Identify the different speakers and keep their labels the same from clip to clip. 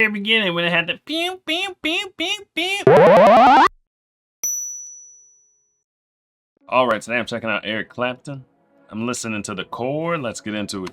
Speaker 1: very beginning when it had the pew, pew, pew, pew, pew. Alright, today I'm checking out Eric Clapton. I'm listening to the chord. Let's get into it.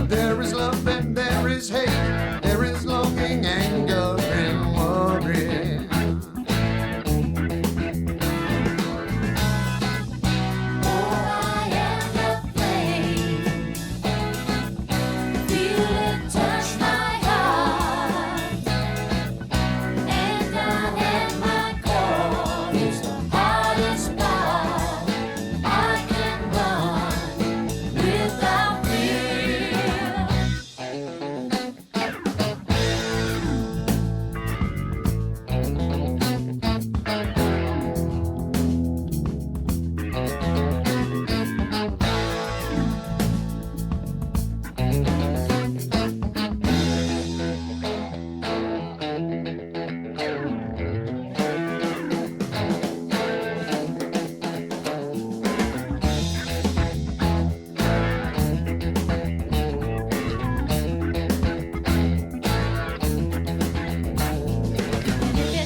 Speaker 2: There is love and there is hate, there is longing, anger, and worry. Oh, I am the flame, feel it touch my heart, and I am my core, it's the hardest part, I can run without fear.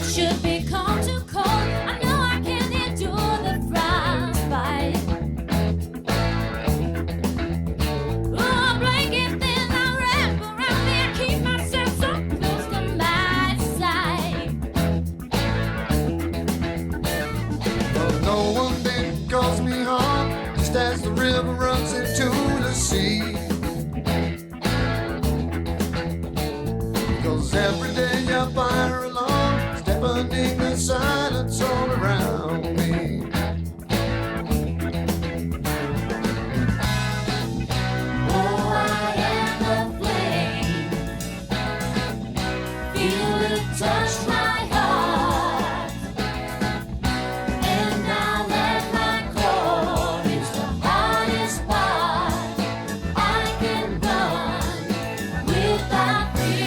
Speaker 2: Should be cold too cold. I know I can endure the frostbite. Oh, blanket then I wrap around me and keep myself so close to my side. Well, no one did cause me harm, just as the river runs into the sea. 'Cause every day I fire along, deafening the silence all around me. Oh, I am the flame, feel it touch my heart, and I let my core, it's the hardest part, I can run without fear.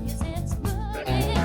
Speaker 2: Yes, it's burning.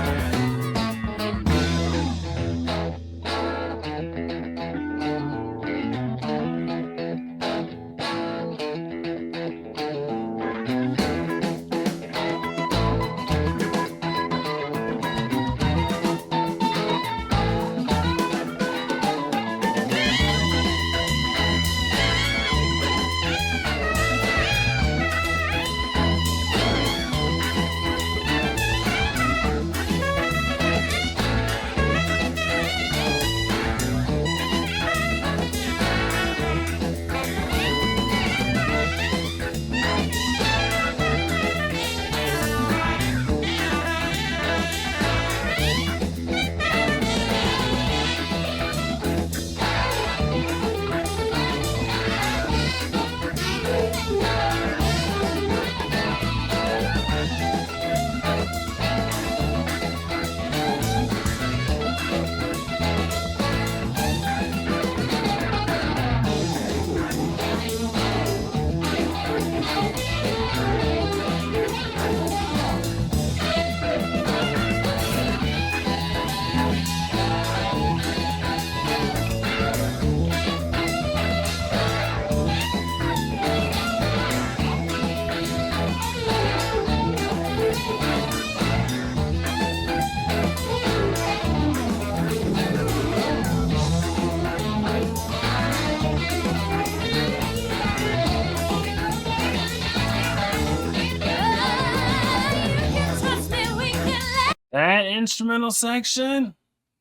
Speaker 1: That instrumental section,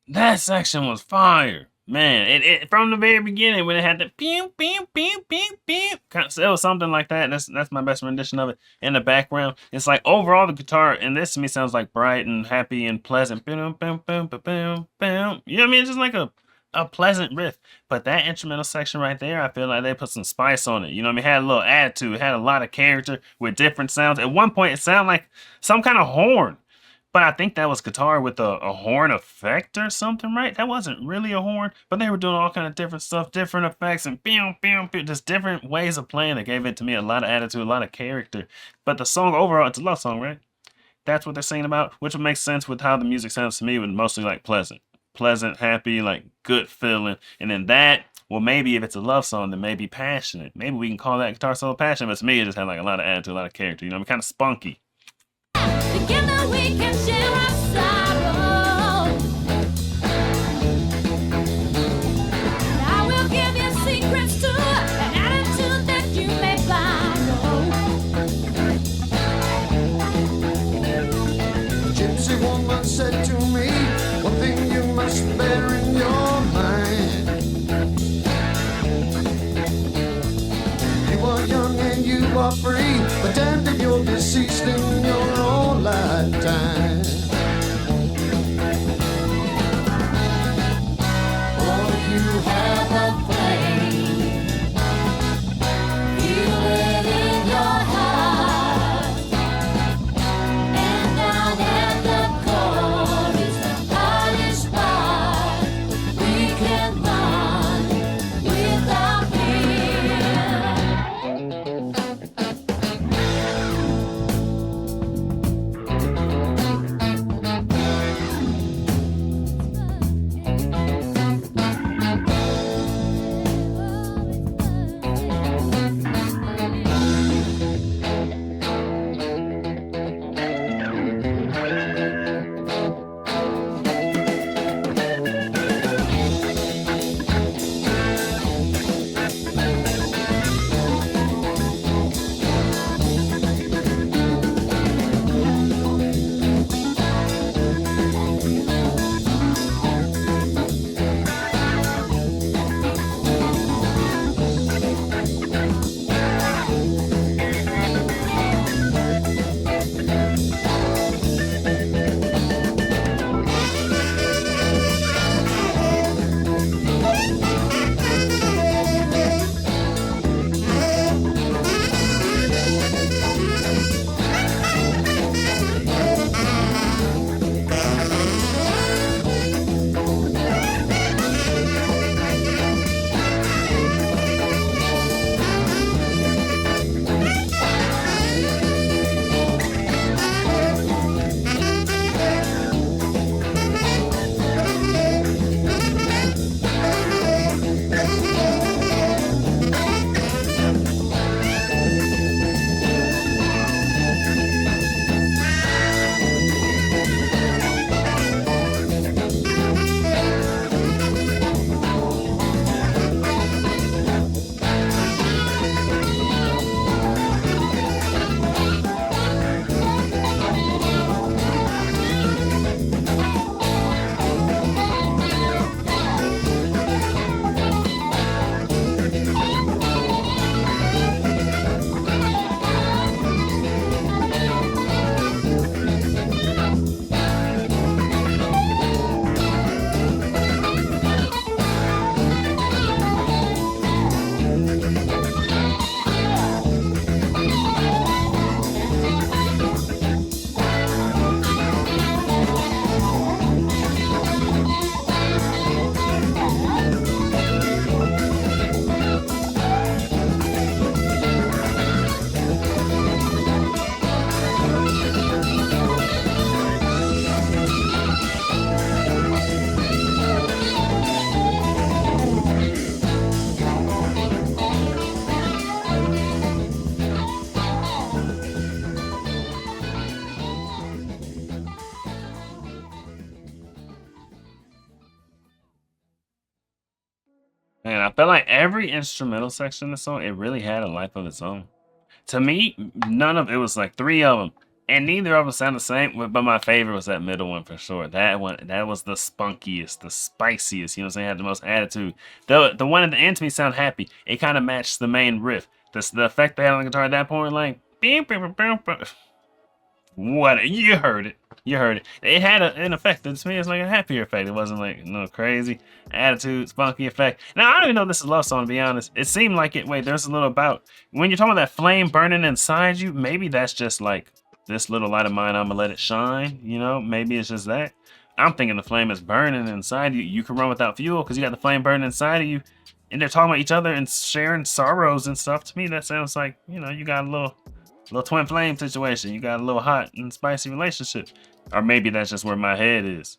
Speaker 1: that section was fire. Man, it from the very beginning when it had the pew pew pew pew pew, it was something like that. That's my best rendition of it. In the background, it's like overall the guitar, and this to me sounds like bright and happy and pleasant. Boom, boom, boom, boom, boom, boom. You know what I mean? It's just like a pleasant riff. But that instrumental section right there, I feel like they put some spice on it. You know what I mean? It had a little attitude. It had a lot of character with different sounds. At one point, it sounded like some kind of horn. But I think that was guitar with a horn effect or something, right? That wasn't really a horn, but they were doing all kind of different stuff, different effects, and just different ways of playing that gave it to me a lot of attitude, a lot of character. But the song overall, it's a love song, right? That's what they're singing about, which would make sense with how the music sounds to me, with mostly like pleasant, happy, like good feeling. And then that, well, maybe if it's a love song, then maybe passionate. Maybe we can call that guitar solo passionate, but to me, it just had like a lot of attitude, a lot of character. You know, I mean, kind of spunky.
Speaker 2: Together we can share our sorrow. I will give you secrets too, an attitude that you may borrow.
Speaker 3: Gypsy woman said to me, one thing you must bear in your mind. You are young and you are free, but damned if you're deceased in your own lifetime. Oh, you have a flame,
Speaker 2: Feel it in your heart, and down at the core is the hardest part. We can run without
Speaker 1: Man, I felt like every instrumental section of the song, it really had a life of its own. To me, none of it was like three of them. And neither of them sound the same, but my favorite was that middle one for sure. That one, that was the spunkiest, the spiciest. You know what I'm saying? Had the most attitude. The one at the end to me sound happy. It kind of matched the main riff. The effect they had on the guitar at that point, like, what? You heard it. You heard it. It had an effect. To me, it's like a happier effect. It wasn't like no crazy attitude, spunky effect. Now I don't even know if this is a love song, to be honest. It seemed like it. Wait, there's a little about when you're talking about that flame burning inside you. Maybe that's just like this little light of mine. I'ma let it shine. You know, maybe it's just that. I'm thinking the flame is burning inside you. You can run without fuel because you got the flame burning inside of you, and they're talking about each other and sharing sorrows and stuff. To me, that sounds like, you know, you got a little twin flame situation. You got a little hot and spicy relationship. Or maybe that's just where my head is.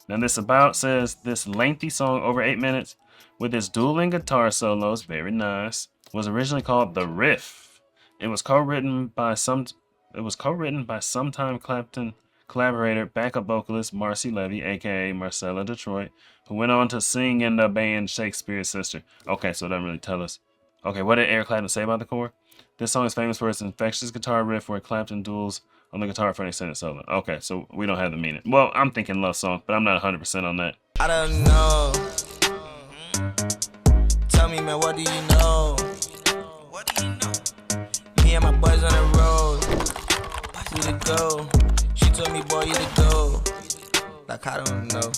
Speaker 1: Now this about says this lengthy song over 8 minutes with its dueling guitar solos, very nice, was originally called The Riff. It was co-written by sometime Clapton collaborator, backup vocalist Marcy Levy, aka Marcella Detroit, who went on to sing in the band Shakespeare's Sister. Okay, so it doesn't really tell us. Okay, what did Eric Clapton say about the core? This song is famous for its infectious guitar riff where Clapton duels on the guitar for an extended solo. Okay, so we don't have the meaning. Well, I'm thinking love song, but I'm not 100% on that.
Speaker 4: I don't know. Tell me, man, what do you know? What do you know? Me and my boys on the road. Who to go? She told me, boy, you to go. Like, I don't know.